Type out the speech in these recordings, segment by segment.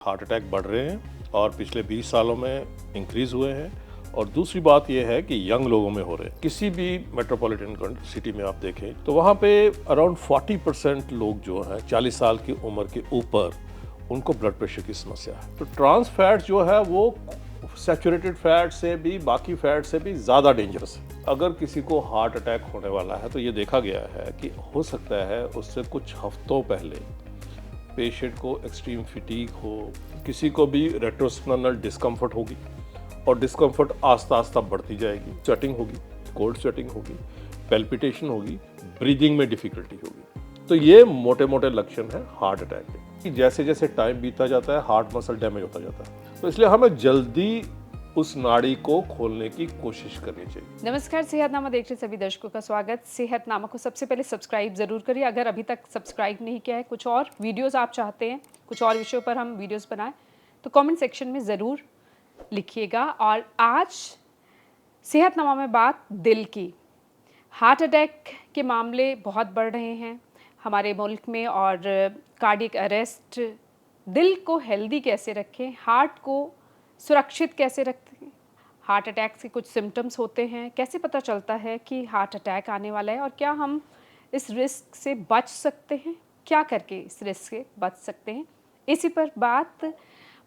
Heart attack बढ़ रहे हैं और पिछले 20 सालों में इंक्रीज हुए हैं। और दूसरी बात यह है कि यंग लोगों में हो रहे हैं। किसी भी मेट्रोपॉलिटन सिटी में आप देखें तो वहाँ पे अराउंड 40% लोग जो हैं 40 साल की उम्र के ऊपर, उनको ब्लड प्रेशर की समस्या है। तो ट्रांस फैट जो है वो सैचुरेटेड फैट से भी, बाकी फैट से भी ज़्यादा डेंजरस है। अगर किसी को हार्ट अटैक होने वाला है तो ये देखा गया है कि हो सकता है उससे कुछ हफ्तों पहले पेशेंट को एक्सट्रीम फटीग हो, किसी को भी रेट्रोस्पिनल डिस्कम्फर्ट होगी और डिस्कम्फर्ट आस्ता आस्ता बढ़ती जाएगी, स्वेटिंग होगी, कोल्ड स्वेटिंग होगी, पैल्पिटेशन होगी, ब्रीदिंग में डिफिकल्टी होगी। तो ये मोटे मोटे लक्षण है हार्ट अटैक के। जैसे जैसे टाइम बीतता जाता है हार्ट मसल डैमेज होता जाता है, तो इसलिए हमें जल्दी उस नाड़ी को खोलने की कोशिश करनी चाहिए। नमस्कार, सेहतनामा देख रहे सभी दर्शकों का स्वागत। सेहतनामा को सबसे पहले सब्सक्राइब जरूर करिए अगर अभी तक सब्सक्राइब नहीं किया है। कुछ और वीडियोस आप चाहते हैं, कुछ और विषयों पर हम वीडियोस बनाएं तो कमेंट सेक्शन में ज़रूर लिखिएगा। और आज सेहतनामा में बात दिल की। हार्ट अटैक के मामले बहुत बढ़ रहे हैं हमारे मुल्क में और कार्डियक अरेस्ट। दिल को हेल्दी कैसे रखें, हार्ट को सुरक्षित कैसे रखें, हार्ट अटैक के कुछ सिम्टम्स होते हैं, कैसे पता चलता है कि हार्ट अटैक आने वाला है और क्या हम इस रिस्क से बच सकते हैं, क्या करके इस रिस्क से बच सकते हैं। इसी पर बात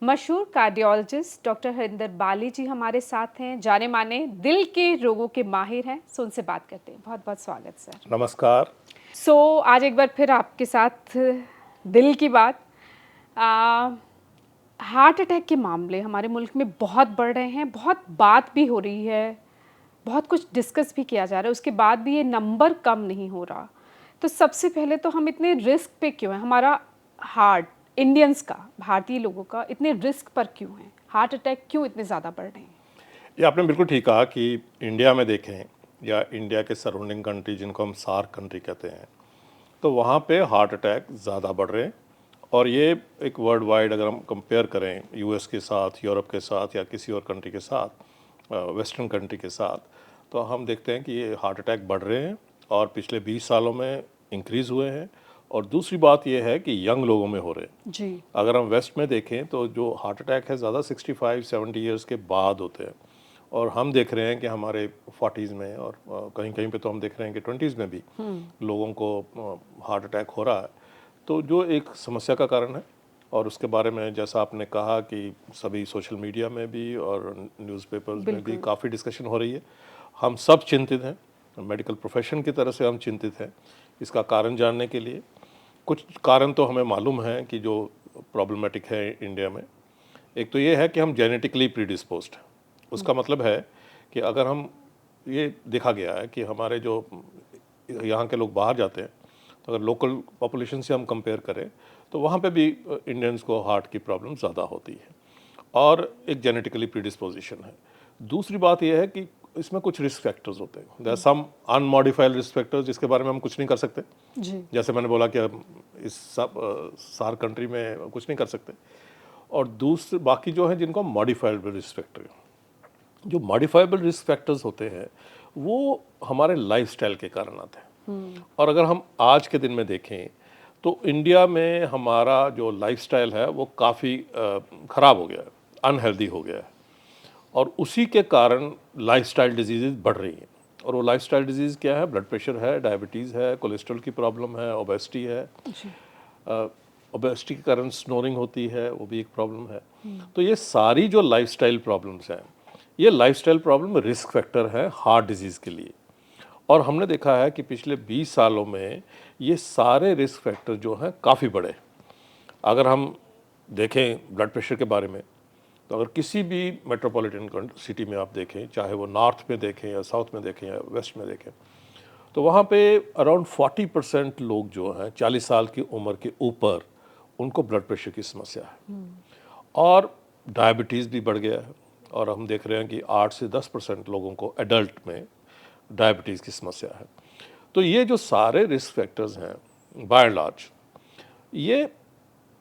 मशहूर कार्डियोलॉजिस्ट डॉक्टर हरिंदर बाली जी हमारे साथ हैं, जाने माने दिल के रोगों के माहिर हैं। सो उनसे बात करते हैं। बहुत बहुत स्वागत सर। नमस्कार। आज एक बार फिर आपके साथ दिल की बात। हार्ट अटैक के मामले हमारे मुल्क में बहुत बढ़ रहे हैं, बहुत बात भी हो रही है, बहुत कुछ डिस्कस भी किया जा रहा है, उसके बाद भी ये नंबर कम नहीं हो रहा। तो सबसे पहले तो हम इतने रिस्क पे क्यों हैं, हमारा हार्ट, इंडियंस का, भारतीय लोगों का इतने रिस्क पर क्यों है, हार्ट अटैक क्यों इतने ज़्यादा बढ़ रहे हैं? ये आपने बिल्कुल ठीक कहा कि इंडिया में देखें या इंडिया के सराउंडिंग कंट्री जिनको हम सार्क कंट्री कहते हैं, तो वहाँ पे हार्ट अटैक ज़्यादा बढ़ रहे हैं। और ये एक वर्ल्ड वाइड अगर हम कंपेयर करें यूएस के साथ, यूरोप के साथ या किसी और कंट्री के साथ, वेस्टर्न कंट्री के साथ, तो हम देखते हैं कि ये हार्ट अटैक बढ़ रहे हैं और पिछले 20 सालों में इंक्रीज़ हुए हैं। और दूसरी बात ये है कि यंग लोगों में हो रहे हैं जी। अगर हम वेस्ट में देखें तो जो हार्ट अटैक है ज़्यादा 65-70 ईयर्स के बाद होते हैं। और हम देख रहे हैं कि हमारे 40s में और कहीं कहीं पे तो हम देख रहे हैं कि 20s में भी लोगों को हार्ट अटैक हो रहा है। तो जो एक समस्या का कारण है और उसके बारे में जैसा आपने कहा कि सभी सोशल मीडिया में भी और न्यूज़पेपर्स में भी काफ़ी डिस्कशन हो रही है। हम सब चिंतित हैं, मेडिकल प्रोफेशन की तरह से हम चिंतित हैं इसका कारण जानने के लिए। कुछ कारण तो हमें मालूम है कि जो प्रॉब्लमेटिक है इंडिया में। एक तो ये है कि हम जेनेटिकली प्रीडिस्पोज्ड हैं। उसका मतलब है कि अगर हम, ये देखा गया है कि हमारे जो यहाँ के लोग बाहर जाते हैं तो अगर लोकल पॉपुलेशन से हम कंपेयर करें तो वहाँ पे भी इंडियंस को हार्ट की प्रॉब्लम ज़्यादा होती है और एक जेनेटिकली प्रीडिस्पोजिशन है। दूसरी बात यह है कि इसमें कुछ रिस्क फैक्टर्स होते हैं, there are some unmodified risk factors जिसके बारे में हम कुछ नहीं कर सकते। जी। जैसे मैंने बोला कि हम इस सब सार कंट्री में कुछ नहीं कर सकते। और दूसरे बाकी जो है जिनको मॉडिफाइबल रिस्क फैक्टर, जो मॉडिफाइबल रिस्क फैक्टर्स होते हैं वो हमारे लाइफस्टाइल के कारण आते हैं। और अगर हम आज के दिन में देखें तो इंडिया में हमारा जो लाइफस्टाइल है वो काफ़ी ख़राब हो गया है, अनहेल्दी हो गया है। और उसी के कारण लाइफस्टाइल डिजीज़ बढ़ रही हैं। और वो लाइफस्टाइल डिजीज़ क्या है? ब्लड प्रेशर है, डायबिटीज़ है, कोलेस्ट्रॉल की प्रॉब्लम है, ओबेसिटी है। ओबेसिटी के कारण स्नोरिंग होती है, वो भी एक प्रॉब्लम है। तो ये सारी जो लाइफस्टाइल प्रॉब्लम्स हैं, ये लाइफस्टाइल प्रॉब्लम रिस्क फैक्टर है हार्ट डिजीज़ के लिए। और हमने देखा है कि पिछले 20 सालों में ये सारे रिस्क फैक्टर जो हैं काफ़ी बढ़े। अगर हम देखें ब्लड प्रेशर के बारे में, तो अगर किसी भी मेट्रोपॉलिटन सिटी में आप देखें, चाहे वो नॉर्थ में देखें या साउथ में देखें या वेस्ट में देखें, तो वहाँ पे अराउंड 40% लोग जो हैं 40 साल की उम्र के ऊपर, उनको ब्लड प्रेशर की समस्या है। और डायबिटीज़ भी बढ़ गया है। और हम देख रहे हैं कि 8 से 10% लोगों को एडल्ट में डायबिटीज़ की समस्या है। तो ये जो सारे रिस्क फैक्टर्स हैं बाय एंड लार्ज, ये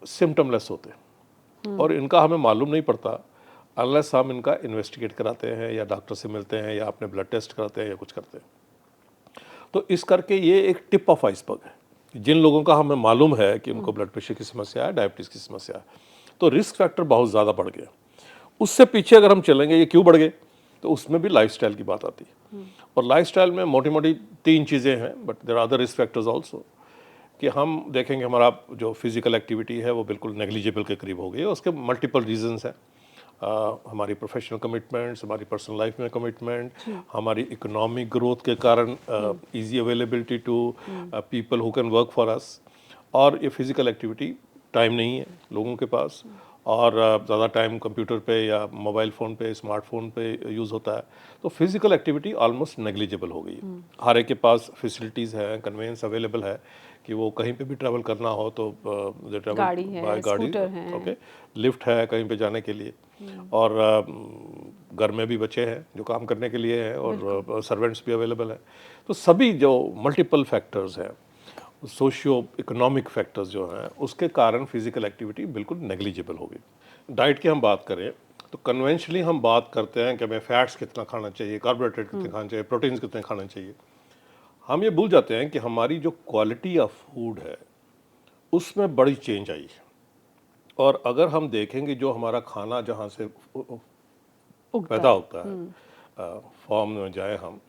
सिम्टमलेस होते हैं और इनका हमें मालूम नहीं पड़ता अनलेस हम इनका इन्वेस्टिगेट कराते हैं या डॉक्टर से मिलते हैं या अपने ब्लड टेस्ट कराते हैं या कुछ करते हैं। तो इस करके ये एक टिप ऑफ आइसबर्ग है। जिन लोगों का हमें मालूम है कि उनको ब्लड प्रेशर की समस्या है, डायबिटीज़ की समस्या है, तो रिस्क फैक्टर बहुत ज़्यादा बढ़ गया। उससे पीछे अगर हम चलेंगे ये क्यों बढ़ गए, तो उसमें भी लाइफस्टाइल की बात आती है। और लाइफस्टाइल में मोटी मोटी 3 चीज़ें हैं, but there are other risk factors also, कि हम देखेंगे हमारा जो फिजिकल एक्टिविटी है वो बिल्कुल नेग्लिजिबल के करीब हो गई है। उसके मल्टीपल रीजंस हैं। हमारी प्रोफेशनल कमिटमेंट्स, हमारी पर्सनल लाइफ में कमिटमेंट, हमारी इकोनॉमिक ग्रोथ के कारण easy availability to people who can work for us, और ये फिजिकल एक्टिविटी टाइम नहीं है लोगों के पास, और ज़्यादा टाइम कंप्यूटर पे या मोबाइल फ़ोन पे, स्मार्टफोन पे यूज़ होता है। तो फिजिकल एक्टिविटी ऑलमोस्ट नेग्लिजिबल हो गई है। हर एक के पास फैसिलिटीज़ हैं, कन्वेंस अवेलेबल है कि वो कहीं पे भी ट्रैवल करना हो तो दे ट्रैवल गाड़ी है, बाय गाड़ी, स्कूटर है। ओके, लिफ्ट है कहीं पे जाने के लिए, और घर में भी बच्चे हैं जो काम करने के लिए हैं, और सर्वेंट्स भी अवेलेबल हैं। तो सभी जो मल्टीपल फैक्टर्स हैं, सोशियो इकोनॉमिक फैक्टर्स जो हैं, उसके कारण फिजिकल एक्टिविटी बिल्कुल नेग्लिजिबल हो गई। डाइट की हम बात करें तो कन्वेंशनली हम बात करते हैं कि हमें फैट्स कितना खाना चाहिए, कार्बोहाइड्रेट कितने खाना चाहिए, प्रोटीन्स कितने खाने चाहिए। हम ये भूल जाते हैं कि हमारी जो क्वालिटी ऑफ फूड है उसमें बड़ी चेंज आई है। और अगर हम देखेंगे जो हमारा खाना जहाँ से पैदा होता है, फॉर्म में जाए हम,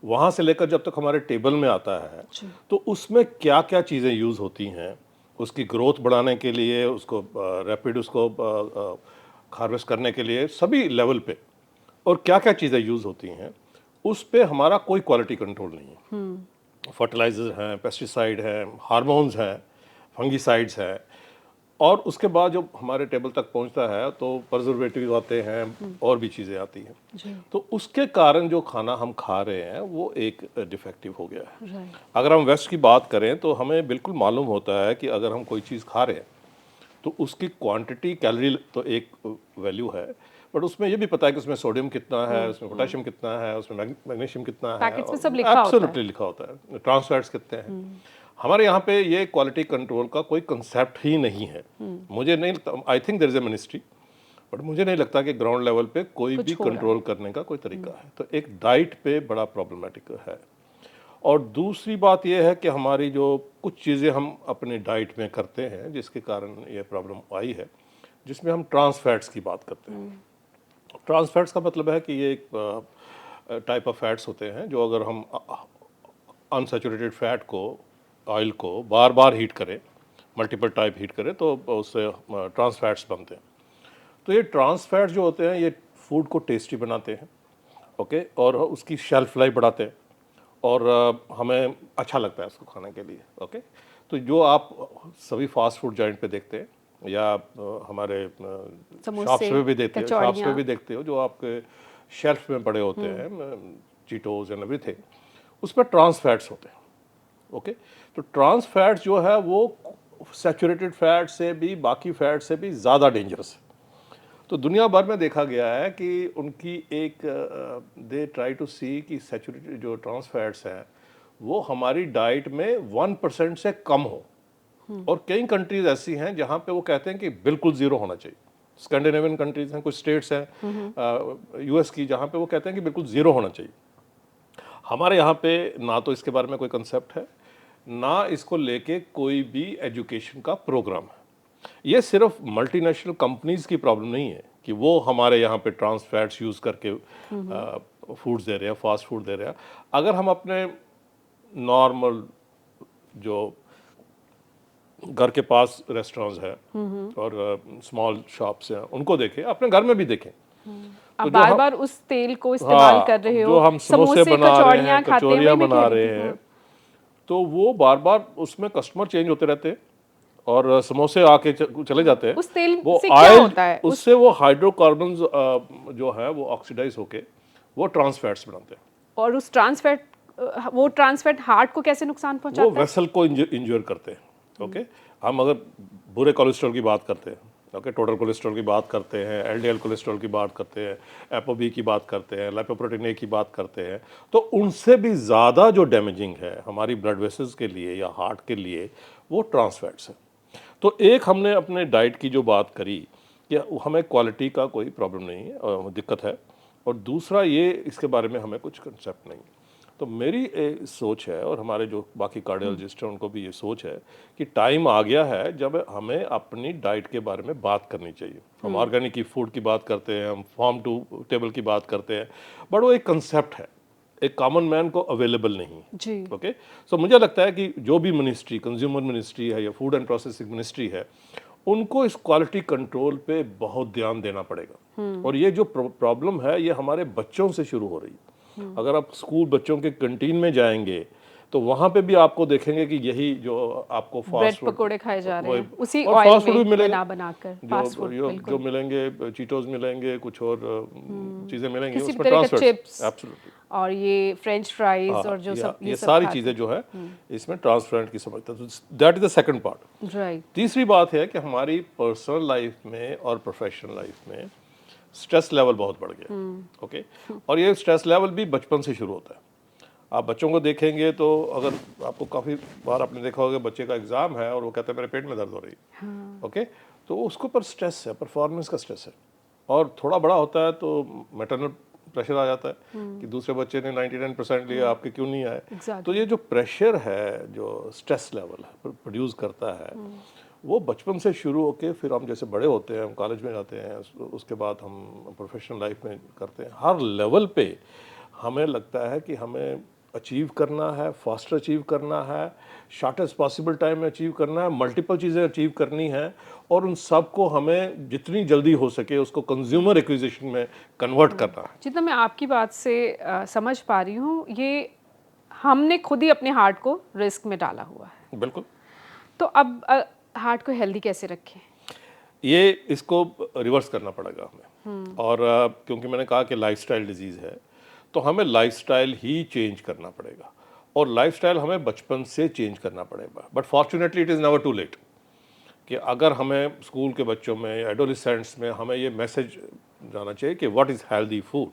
वहाँ से लेकर जब तक हमारे टेबल में आता है, तो उसमें क्या क्या चीज़ें यूज़ होती हैं उसकी ग्रोथ बढ़ाने के लिए, उसको रैपिड उसको हार्वेस्ट करने के लिए सभी लेवल पे, और क्या क्या चीज़ें यूज़ होती हैं, उस पे हमारा कोई क्वालिटी कंट्रोल नहीं है। फर्टिलाइजर हैं, पेस्टिसाइड हैं, हार्मोन्स हैं, फंगीसाइड्स हैं, और उसके बाद जब हमारे टेबल तक पहुंचता है तो प्रिजर्वेटिव आते हैं और भी चीज़ें आती हैं। तो उसके कारण जो खाना हम खा रहे हैं वो एक डिफेक्टिव हो गया है। अगर हम वेस्ट की बात करें तो हमें बिल्कुल मालूम होता है कि अगर हम कोई चीज़ खा रहे हैं तो उसकी क्वांटिटी, कैलोरी तो एक वैल्यू है, बट उसमें ये भी पता है कि उसमें सोडियम कितना है, उसमें पोटेशियम कितना है, उसमें मैग्नीशियम कितना है, पैकेट्स में सब लिखा होता है। एब्सोल्युटली लिखा होता है, ट्रांस फैट्स कितने हैं। हमारे यहाँ पे ये क्वालिटी कंट्रोल का कोई कंसेप्ट ही नहीं है। मुझे नहीं लगता, I think there is a ministry, but मुझे नहीं लगता कि ग्राउंड लेवल पे कोई भी कंट्रोल करने का कोई तरीका है। तो एक डाइट पे बड़ा प्रॉब्लमेटिक है। और दूसरी बात यह है कि हमारी जो कुछ चीज़ें हम अपने डाइट में करते हैं जिसके कारण ये प्रॉब्लम आई है, जिसमें हम ट्रांस फैट्स की बात करते हैं। ट्रांस फैट्स का मतलब है कि ये एक टाइप ऑफ फैट्स होते हैं जो अगर हम अनसैचुरेटेड फैट को, ऑयल को बार बार हीट करें, मल्टीपल टाइप हीट करें, तो उससे ट्रांस फैट्स बनते हैं। तो ये ट्रांस फैट्स जो होते हैं ये फूड को टेस्टी बनाते हैं, ओके, और उसकी शेल्फ लाइफ बढ़ाते हैं, और हमें अच्छा लगता है उसको खाने के लिए, ओके। तो जो आप सभी फास्ट फूड जॉइंट पे देखते हैं या हमारे शॉप्स पे भी देखते हो, शॉप्स पे भी देखते हो जो आपके शेल्फ में पड़े होते हैं, चीटोज एंड एवरीथिंग, उसमें ट्रांस फैट्स होते हैं, ओके। तो ट्रांस फैट्स जो है वो सैचुरेटेड फैट से भी, बाकी फैट से भी ज़्यादा डेंजरस है। तो दुनिया भर में देखा गया है कि उनकी एक दे ट्राई टू सी कि सैचुरेटेड जो ट्रांस फैट्स हैं वो हमारी डाइट में 1% से कम हो। और कई कंट्रीज ऐसी हैं जहाँ पे वो कहते हैं कि बिल्कुल ज़ीरो होना चाहिए। स्कैंडिनेवियन कंट्रीज हैं, कुछ स्टेट्स हैं यूएस की, जहाँ पे वो कहते हैं कि बिल्कुल ज़ीरो होना चाहिए। हमारे यहाँ पे ना तो इसके बारे में कोई कंसेप्ट है, ना इसको लेके कोई भी एजुकेशन का प्रोग्राम है। ये सिर्फ मल्टीनेशनल कंपनीज की प्रॉब्लम नहीं है कि वो हमारे यहाँ पे ट्रांस फैट्स यूज़ करके फूड्स दे रहे हैं, फास्ट फूड दे रहे हैं। अगर हम अपने नॉर्मल जो घर के पास रेस्टोरेंट्स हैं और स्मॉल शॉप्स हैं उनको देखें, अपने घर में भी देखें, अब बार बार उस तेल को इस्तेमाल कर रहे हो, जो हम समोसे बना रहे हैं, खाते हैं, कचौरियाँ बना रहे हैं, तो वो बार बार उसमें कस्टमर चेंज होते रहते हैं और समोसे आके चले जाते हैं। उस तेल वो से क्या ऑयल होता है? उससे वो हाइड्रोकार्बन्स जो है वो ऑक्सीडाइज होके वो ट्रांस फैट्स बनाते हैं। और उस ट्रांस फैट, वो ट्रांस फैट हार्ट को कैसे नुकसान पहुंचाता है? वो वेसल को इंज्योर करते हैं, ओके। हम अगर बुरे कोलेस्ट्रॉल की बात करते हैं, ओके, टोटल कोलेस्ट्रॉल की बात करते हैं, एलडीएल कोलेस्ट्रॉल की बात करते हैं, एपोबी की बात करते हैं, लाइपोप्रोटीन ए की बात करते हैं, तो उनसे भी ज़्यादा जो डैमेजिंग है हमारी ब्लड वेसल्स के लिए या हार्ट के लिए वो ट्रांस फैट्स है। तो एक हमने अपने डाइट की जो बात करी कि हमें क्वालिटी का कोई प्रॉब्लम नहीं है, दिक्कत है, और दूसरा ये इसके बारे में हमें कुछ कंसेप्ट नहीं। तो मेरी सोच है, और हमारे जो बाकी कार्डियोलॉजिस्ट हैं उनको भी ये सोच है कि टाइम आ गया है जब हमें अपनी डाइट के बारे में बात करनी चाहिए। हम ऑर्गेनिक की फूड की बात करते हैं, हम फार्म टू टेबल की बात करते हैं, बट वो एक कंसेप्ट है, एक कॉमन मैन को अवेलेबल नहीं है। जी। ओके, सो मुझे लगता है कि जो भी मिनिस्ट्री, कंज्यूमर मिनिस्ट्री है या फूड एंड प्रोसेसिंग मिनिस्ट्री है, उनको इस क्वालिटी कंट्रोल पे बहुत ध्यान देना पड़ेगा। और ये जो प्रॉब्लम है ये हमारे बच्चों से शुरू हो रही है। अगर आप स्कूल बच्चों के कैंटीन में जाएंगे तो वहां पे भी आपको देखेंगे कि यही जो आपको ब्रेड फास्ट फूड, पकोड़े खाए जा रहे हैं उसी और ऑयल फास्ट फूड भी में मिलेगा, बनाकर फास्ट फूड, जो बिल्कुल मिलेंगे, चीटोस मिलेंगे, कुछ और चीजें मिलेंगी किसी भी उसमें तरह का ट्रांसफर। Chips absolutely. और ये फ्रेंच फ्राइज और जो सब ये सब सारी खाते चीजें जो है इसमें ट्रांसपेरेंट की समझता है, that is the second part. हैं। राइट। तीसरी बात है कि हमारी पर्सनल लाइफ में और प्रोफेशनल लाइफ में स्ट्रेस लेवल बहुत बढ़ गया। ओके, और ये स्ट्रेस लेवल भी बचपन से शुरू होता है। आप बच्चों को देखेंगे तो अगर आपको काफ़ी बार आपने देखा होगा बच्चे का एग्ज़ाम है और वो कहते हैं मेरे पेट में दर्द हो रही है। ओके, तो उसके ऊपर स्ट्रेस है, परफॉर्मेंस का स्ट्रेस है। और थोड़ा बड़ा होता है तो मैटरनल प्रेशर आ जाता है कि दूसरे बच्चे ने 99% लिया, आपके क्यों नहीं आए। तो ये जो प्रेशर है, जो स्ट्रेस लेवल है प्रोड्यूस करता है, वो बचपन से शुरू होके फिर हम जैसे बड़े होते हैं, हम कॉलेज में जाते हैं, उसके बाद हम प्रोफेशनल लाइफ में करते हैं, हर लेवल पे हमें लगता है कि हमें अचीव करना है, फास्टर अचीव करना है, शॉर्टेस्ट पॉसिबल टाइम में अचीव करना है, मल्टीपल चीज़ें अचीव करनी है, और उन सब को हमें जितनी जल्दी हो सके उसको कंज्यूमर एक्विजिशन में कन्वर्ट करना है। जितना मैं आपकी बात से समझ पा रही हूँ, ये हमने खुद ही अपने हार्ट को रिस्क में डाला हुआ है। बिल्कुल। तो अब हार्ट को हेल्दी कैसे रखें? ये इसको रिवर्स करना पड़ेगा हमें। और क्योंकि मैंने कहा कि लाइफस्टाइल डिजीज़ है, तो हमें लाइफस्टाइल ही चेंज करना पड़ेगा, और लाइफस्टाइल हमें बचपन से चेंज करना पड़ेगा। But fortunately it is never too late कि अगर हमें स्कूल के बच्चों में, एडोलेसेंट्स में हमें ये मैसेज जाना चाहिए कि what is healthy food,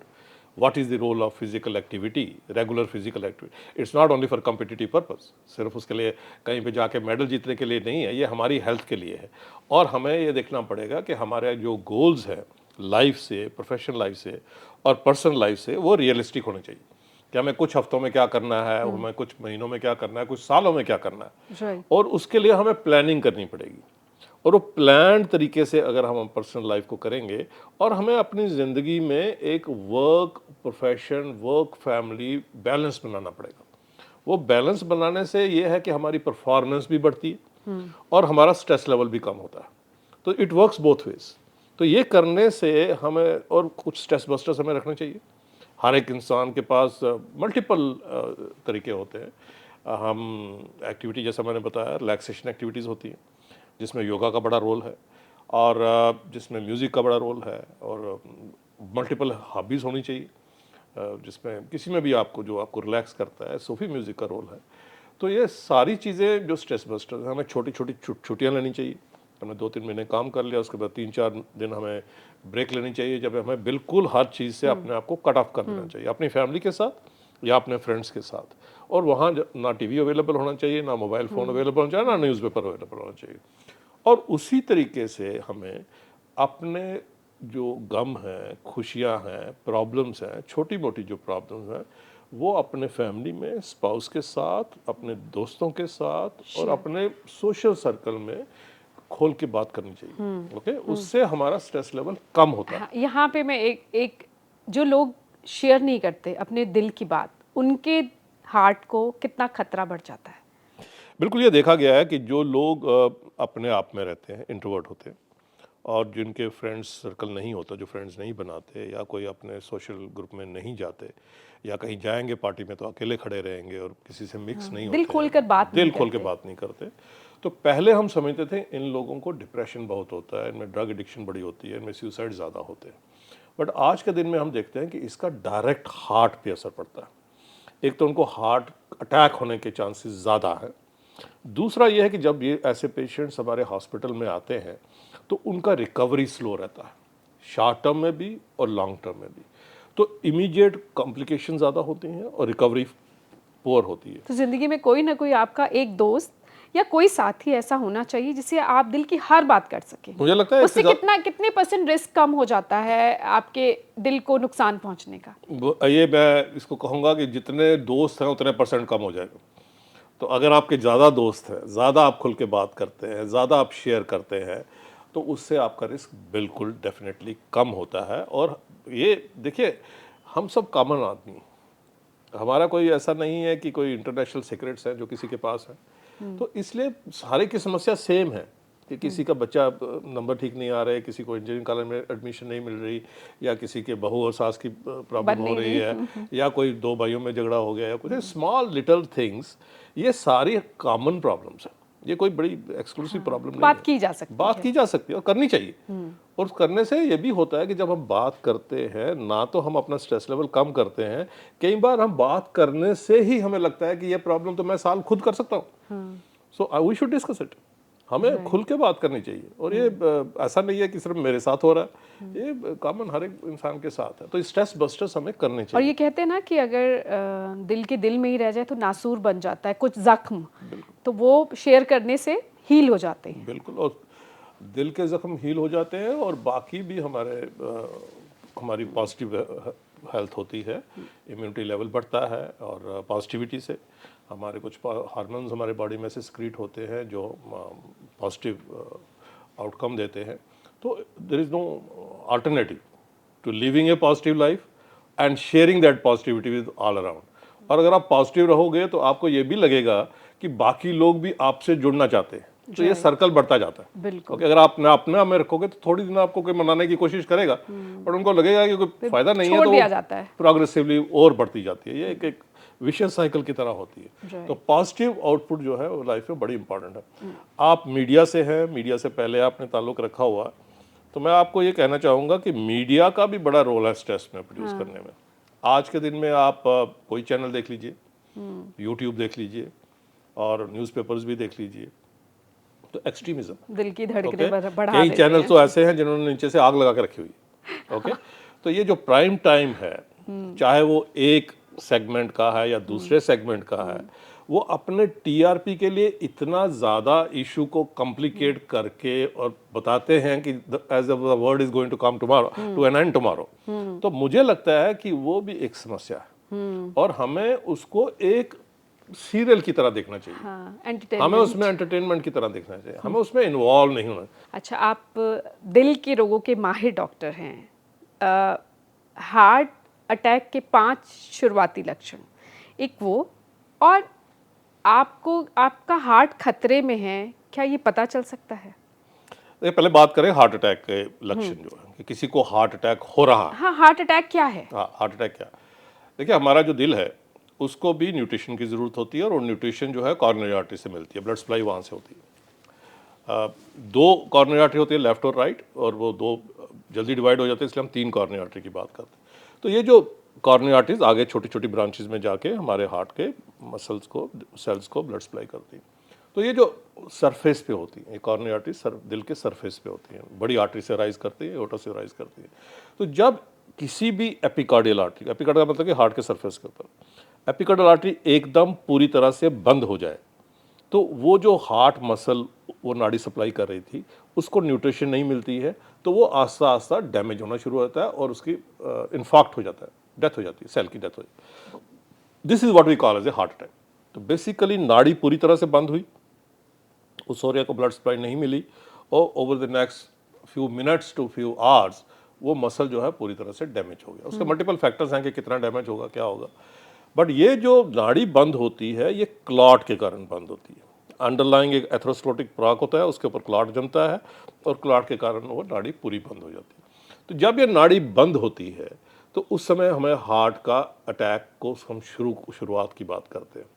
what is the role of physical activity, regular physical activity. It's not only for competitive purpose, सिर्फ उसके लिए कहीं पे जाके मेडल जीतने के लिए नहीं है, ये हमारी हेल्थ के लिए है। और हमें ये देखना पड़ेगा कि हमारे जो गोल्स हैं लाइफ से, प्रोफेशनल लाइफ से और पर्सनल लाइफ से, वो रियलिस्टिक होने चाहिए कि हमें कुछ हफ्तों में क्या करना है, हमें कुछ महीनों में क्या करना है, कुछ सालों में क्या करना है। और उसके लिए हमें प्लानिंग करनी पड़ेगी, और वो प्लान तरीके से अगर हम पर्सनल लाइफ को करेंगे, और हमें अपनी ज़िंदगी में एक work profession, work family balance बनाना पड़ेगा। वो बैलेंस बनाने से ये है कि हमारी परफॉर्मेंस भी बढ़ती है और हमारा स्ट्रेस लेवल भी कम होता है। तो इट वर्क्स बोथ वेज। तो ये करने से हमें, और कुछ स्ट्रेस बस्टर्स हमें रखने चाहिए। हर एक इंसान के पास मल्टीपल तरीके होते हैं। हम एक्टिविटी, जैसा मैंने बताया, रिलैक्सेशन एक्टिविटीज़ होती हैं जिसमें योगा का बड़ा रोल है, और जिसमें म्यूज़िक का बड़ा रोल है, और मल्टीपल हॉबीज़ होनी चाहिए जिसमें किसी में भी आपको जो आपको रिलैक्स करता है। सूफी म्यूज़िक का रोल है। तो ये सारी चीज़ें जो स्ट्रेस बस्टर्स हैं, हमें छोटी छोटी छुट्टियाँ लेनी चाहिए। हमने 2-3 महीने काम कर लिया, उसके बाद 3-4 दिन हमें ब्रेक लेनी चाहिए, जब हमें बिल्कुल हर चीज़ से अपने आप को कट ऑफ कर देना चाहिए, अपनी फैमिली के साथ या अपने फ्रेंड्स के साथ। और वहाँ ना टीवी अवेलेबल होना चाहिए, ना मोबाइल फ़ोन अवेलेबल होना चाहिए, ना न्यूज़पेपर अवेलेबल होना चाहिए। और उसी तरीके से हमें अपने जो गम हैं, खुशियाँ हैं, प्रॉब्लम्स हैं, छोटी मोटी जो प्रॉब्लम्स हैं, वो अपने फैमिली में, स्पाउस के साथ, अपने दोस्तों के साथ और अपने सोशल सर्कल में खोल के बात करनी चाहिए। ओके, उससे हमारा स्ट्रेस लेवल कम होता है। हाँ, यहाँ पे मैं एक जो लोग शेयर नहीं करते अपने दिल की बात, उनके हार्ट को कितना खतरा बढ़ जाता है। बिल्कुल, ये देखा गया है कि जो लोग अपने आप में रहते हैं, इंट्रोवर्ट होते हैं, और जिनके फ्रेंड्स सर्कल नहीं होता, जो फ्रेंड्स नहीं बनाते, या कोई अपने सोशल ग्रुप में नहीं जाते, या कहीं जाएंगे पार्टी में तो अकेले खड़े रहेंगे और किसी से मिक्स नहीं होते, दिल खोल कर बात दिल नहीं खोल के करते। बात नहीं करते। तो पहले हम समझते थे इन लोगों को डिप्रेशन बहुत होता है, इनमें ड्रग एडिक्शन बड़ी होती है, इनमें सुसाइड ज़्यादा होते हैं। बट आज के दिन में हम देखते हैं कि इसका डायरेक्ट हार्ट पे असर पड़ता है। एक तो उनको हार्ट अटैक होने के चांसेस ज़्यादा हैं। दूसरा ये है कि जब ये ऐसे पेशेंट्स हमारे हॉस्पिटल में आते हैं तो उनका रिकवरी स्लो रहता है, शॉर्ट टर्म में भी और लॉन्ग टर्म में भी। तो इमीडिएट कॉम्प्लिकेशन ज़्यादा होती हैं और रिकवरी पुअर होती है। तो जिंदगी में कोई ना कोई आपका एक दोस्त या कोई साथी ऐसा होना चाहिए जिससे आप दिल की हर बात कर सकें? मुझे लगता है उससे कितने परसेंट रिस्क कम हो जाता है आपके दिल को नुकसान पहुंचने का? ये मैं इसको कहूँगा कि जितने दोस्त हैं उतने परसेंट कम हो जाएगा। तो अगर आपके ज़्यादा दोस्त हैं, ज़्यादा आप खुल के बात करते हैं, ज़्यादा आप शेयर करते हैं, तो उससे आपका रिस्क बिल्कुल डेफिनेटली कम होता है। और ये देखिए, हम सब कॉमन आदमी, हमारा कोई ऐसा नहीं है कि कोई इंटरनेशनल सीक्रेट्स हैं जो किसी के पास है। तो इसलिए सारे की समस्या सेम है कि किसी का बच्चा नंबर ठीक नहीं आ रहे, किसी को इंजीनियरिंग कॉलेज में एडमिशन नहीं मिल रही, या किसी के बहू और सास की प्रॉब्लम बन हो नहीं रही है, या कोई दो भाइयों में झगड़ा हो गया, या कुछ स्मॉल लिटिल थिंग्स। ये सारी कॉमन प्रॉब्लम्स हैं, ये कोई बड़ी एक्सक्लूसिव प्रॉब्लम नहीं बात है। की जा सकती बात है। की जा सकती है और करनी चाहिए। और करने से ये भी होता है कि जब हम बात करते हैं ना, तो हम अपना स्ट्रेस लेवल कम करते हैं। कई बार हम बात करने से ही हमें लगता है कि ये प्रॉब्लम तो मैं सॉल्व खुद कर सकता हूँ। So we should discuss it. हमें खुल के बात करनी चाहिए। और ये ऐसा नहीं है कि सिर्फ मेरे साथ हो रहा है, ये कॉमन हर एक इंसान के साथ है। तो स्ट्रेस बस्टर्स हमें करने और चाहिए। ये कहते हैं ना कि अगर दिल के दिल में ही रह जाए तो नासूर बन जाता है, कुछ जख्म, तो वो शेयर करने से हील हो जाते हैं। बिल्कुल। और दिल के जख्म हील हो जाते हैं, और बाकी भी हमारी पॉजिटिव हेल्थ होती है, इम्यूनिटी लेवल बढ़ता है, और पॉजिटिविटी से हमारे कुछ हार्मोन्स हमारे बॉडी में से सिक्रीट होते हैं जो पॉजिटिव आउटकम देते हैं। तो there is no alternative to living a positive life and sharing that positivity with all around. और अगर आप पॉजिटिव रहोगे तो आपको ये भी लगेगा कि बाकी लोग भी आपसे जुड़ना चाहते हैं, तो ये सर्कल बढ़ता जाता है। बिल्कुल। ओके, अगर आप अपने में रखोगे तो थोड़ी दिन आपको कोई मनाने की कोशिश करेगा, पर उनको लगेगा कि कोई फायदा नहीं है, छोड़ तो दिया जाता है। प्रोग्रेसिवली और बढ़ती जाती है। ये एक विशियस साइकिल की तरह होती है। तो पॉजिटिव आउटपुट जो है वो लाइफ में बड़ी इंपॉर्टेंट है। आप मीडिया से हैं, मीडिया से पहले आपने ताल्लुक रखा हुआ है, तो मैं आपको ये कहना चाहूँगा कि मीडिया का भी बड़ा रोल है स्ट्रेस में प्रोड्यूस करने में। आज के दिन में आप कोई चैनल देख लीजिए, यूट्यूब देख लीजिए, और न्यूज़पेपर्स भी देख लीजिए, तो एक्सट्रीमिज्म, दिल की धड़कनें बढ़ा कई देते चैनल हैं। तो ऐसे हैं जिन्होंने नीचे से आग लगा के रखी हुई है। ओके, तो ये जो प्राइम टाइम है, चाहे वो एक सेगमेंट का है या दूसरे सेगमेंट का है, वो अपने टीआरपी के लिए इतना ज़्यादा इशू को कॉम्प्लिकेट करके और बताते हैं कि as the world is going to come tomorrow to an end tomorrow. तो मुझे लगता है कि वो भी एक समस्या है, और हमें उसको एक सीरियल की तरह देखना चाहिए। हाँ, हमें एंटरटेनमेंट। उसमें एंटरटेनमेंट की तरह देखना चाहिए, हमें उसमें इन्वॉल्व नहीं होना। अच्छा, आप दिल के रोगों के माहिर डॉक्टर हैं। हार्ट अटैक के 5 शुरुआती लक्षण, एक वो, और आपका हार्ट खतरे में है, क्या ये पता चल सकता है? ये पहले बात करें हार्ट अटैक के लक्षण जो है, कि किसी को हार्ट अटैक हो रहा है। हाँ, हार्ट अटैक क्या है? हाँ, हार्ट अटैक क्या? देखिए, हमारा जो दिल है उसको भी न्यूट्रिशन की ज़रूरत होती है, और न्यूट्रिशन जो है कॉर्नरी आर्टरी से मिलती है, ब्लड सप्लाई वहाँ से होती है। दो कॉर्नरी आर्टरी होती है, लेफ्ट और राइट, और वो दो जल्दी डिवाइड हो जाते हैं, इसलिए हम 3 कॉर्नरी आर्टरी की बात करते हैं। तो ये जो कॉर्नरी आर्टरीज आगे छोटी छोटी ब्रांचेज में जाके हमारे हार्ट के मसल्स को, सेल्स को ब्लड सप्लाई करती हैं। तो ये जो सरफेस पे होती है, कॉर्नरी आर्टरी दिल के सरफेस पे होती है, बड़ी आर्टरी से राइज करती है, एओर्टा से राइज करती है। तो जब किसी भी एपिकार्डियल आर्टरी, एपिकार्डियल मतलब कि हार्ट के सरफेस के ऊपर एपिकार्डियल आर्टरी एकदम पूरी तरह से बंद हो जाए, तो वो जो हार्ट मसल वो नाड़ी सप्लाई कर रही थी, उसको न्यूट्रिशन नहीं मिलती है, तो वो आस्ता आस्ता डैमेज होना शुरू होता है, और उसकी इन्फाक्ट हो जाता है, डेथ हो जाती है, सेल की डेथ हो जाती है। This is what we call as a heart attack. तो बेसिकली नाड़ी पूरी तरह से बंद हुई, उस एरिया को ब्लड सप्लाई नहीं मिली, और over the next few minutes to few hours वो मसल जो है पूरी तरह से डैमेज हो गया। उसके मल्टीपल फैक्टर्स हैं कि कितना डैमेज होगा, क्या होगा, बट ये जो नाड़ी बंद होती है ये क्लॉट के कारण बंद होती है। अंडरलाइंग एक एथरोस्क्लेरोटिक प्लाक होता है, उसके ऊपर क्लॉट जमता है, और क्लॉट के कारण वो नाड़ी पूरी बंद हो जाती है। तो जब ये नाड़ी बंद होती है, तो उस समय हमें हार्ट का अटैक को हम शुरुआत की बात करते हैं।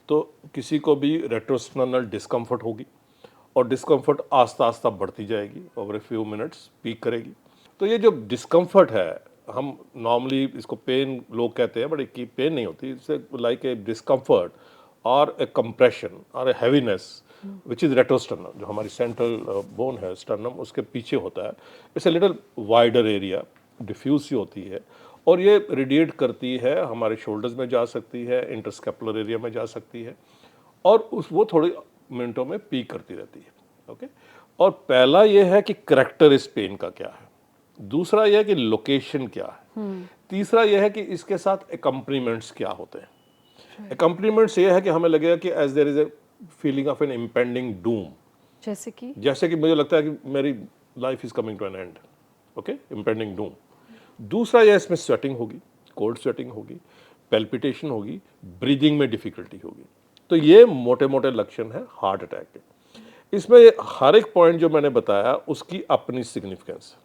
तो किसी को भी रेट्रोस्टर्नल डिस्कम्फर्ट होगी, और डिस्कम्फर्ट आस्ता आस्ता बढ़ती जाएगी, over a few minutes peak करेगी। तो ये जो डिस्कम्फर्ट है, हम नॉर्मली इसको पेन लोग कहते हैं, बट एक पेन नहीं होती, इट्स लाइक ए डिस्कम्फर्ट और ए कंप्रेशन और ए हैवीनेस विच इज़ रेट्रोस्टर्नम, जो हमारी सेंट्रल बोन है स्टर्नम, उसके पीछे होता है। It's a little wider area, diffuse सी होती है, और ये रेडिएट करती है, हमारे शोल्डर्स में जा सकती है, इंटरस्केपुलर एरिया में जा सकती है, और वो थोड़ी मिनटों में पीक करती रहती है। ओके, और पहला ये है कि करेक्टर इस पेन का क्या है, दूसरा यह है कि लोकेशन क्या है, तीसरा यह है कि इसके साथ एकम्पनीमेंट्स क्या होते हैं। एकम्पनीमेंट्स ये है कि हमें लगेगा कि as there is a feeling of an impending doom, जैसे कि मुझे लगता है कि मेरी life is coming to an end. Okay, impending doom. दूसरा यह इसमें स्वेटिंग होगी, कोल्ड स्वेटिंग होगी, पेल्पिटेशन होगी, ब्रीदिंग में डिफिकल्टी होगी। तो ये मोटे मोटे लक्षण है हार्ट अटैक के। इसमें हर एक पॉइंट जो मैंने बताया उसकी अपनी सिग्निफिकेंस है।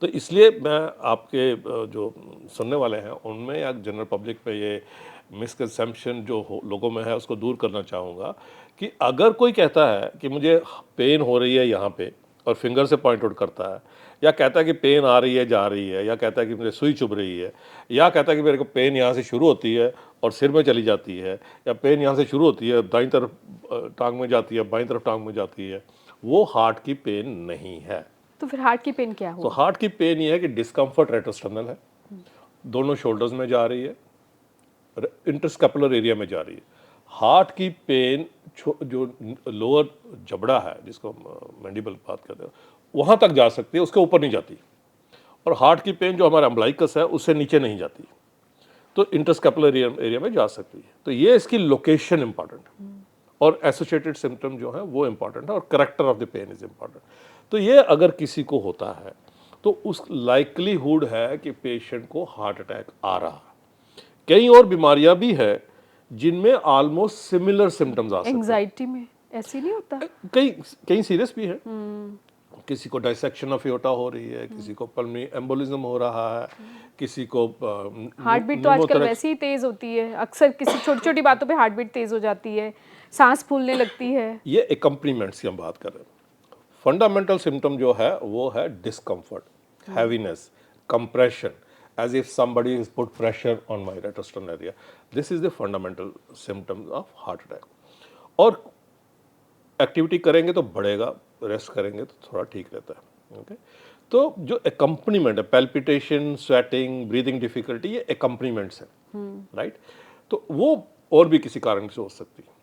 तो इसलिए मैं आपके जो सुनने वाले हैं उनमें या जनरल पब्लिक में ये मिसकंसेप्शन जो लोगों में है उसको दूर करना चाहूँगा कि अगर कोई कहता है कि मुझे पेन हो रही है यहाँ पे और फिंगर से पॉइंट आउट करता है, या कहता है कि पेन आ रही है जा रही है, या कहता है कि मुझे सुई चुभ रही है, या कहता है कि मेरे को पेन यहाँ से शुरू होती है और सिर में चली जाती है, या पेन यहाँ से शुरू होती है दाईं तरफ टांग में जाती है बाईं तरफ टांग में जाती है, वो हार्ट की पेन नहीं है। तो फिर हार्ट की पेन क्या तो होगी? हार्ट की पेन ये है कि डिस्कम्फर्ट रेट्रोस्टर्नल है, दोनों शोल्डर्स में जा रही है, इंटरस्कैपुलर एरिया में जा रही है। हार्ट की पेन जो लोअर जबड़ा है जिसको मैंडिबल बात करते हैं वहाँ तक जा सकती है, उसके ऊपर नहीं जाती। और हार्ट की पेन जो हमारा अम्बलाइकस है उससे नीचे नहीं जाती, तो इंटरस्कैपुलर एरिया में जा सकती है। तो ये इसकी लोकेशन इंपॉर्टेंट है और एसोसिएटेड सिम्टम जो है वो इंपॉर्टेंट है और character of the pain is important. तो ये अगर किसी को होता है तो उस लाइकलीहुड है कि पेशेंट को हार्ट अटैक आ रहा है। कई और बीमारियां भी है जिनमें ऑलमोस्ट सिमिलर सिम्टम्स आ सकते हैं। एंजाइटी में ऐसी नहीं होता? कई कई सीरियस भी है, किसी को डाइसेक्शन ऑफ एओर्टा हो रही है, किसी को पल्मोनरी एम्बोलिज्म हो रहा है, किसी को हार्ट बीट तो आजकल वैसे ही तेज होती है, अक्सर किसी छोटी छोटी बातों पे हार्ट बीट तेज हो जाती है, सांस फूलने लगती है। ये एकम्पनीमेंट्स की हम बात कर रहे हैं। फंडामेंटल सिम्टम जो है वो है discomfort, heaviness, compression, as if somebody has put pressure on my retrosternal area. This is the fundamental symptoms of heart attack. और एक्टिविटी करेंगे तो बढ़ेगा, रेस्ट करेंगे तो थोड़ा ठीक रहता है। ओके, तो जो एकम्पनीमेंट है, पैल्पिटेशन, स्वेटिंग, ब्रीदिंग डिफिकल्टी, ये एकम्पनीमेंट्स हैं, राइट? तो वो और भी किसी कारण से हो सकती है।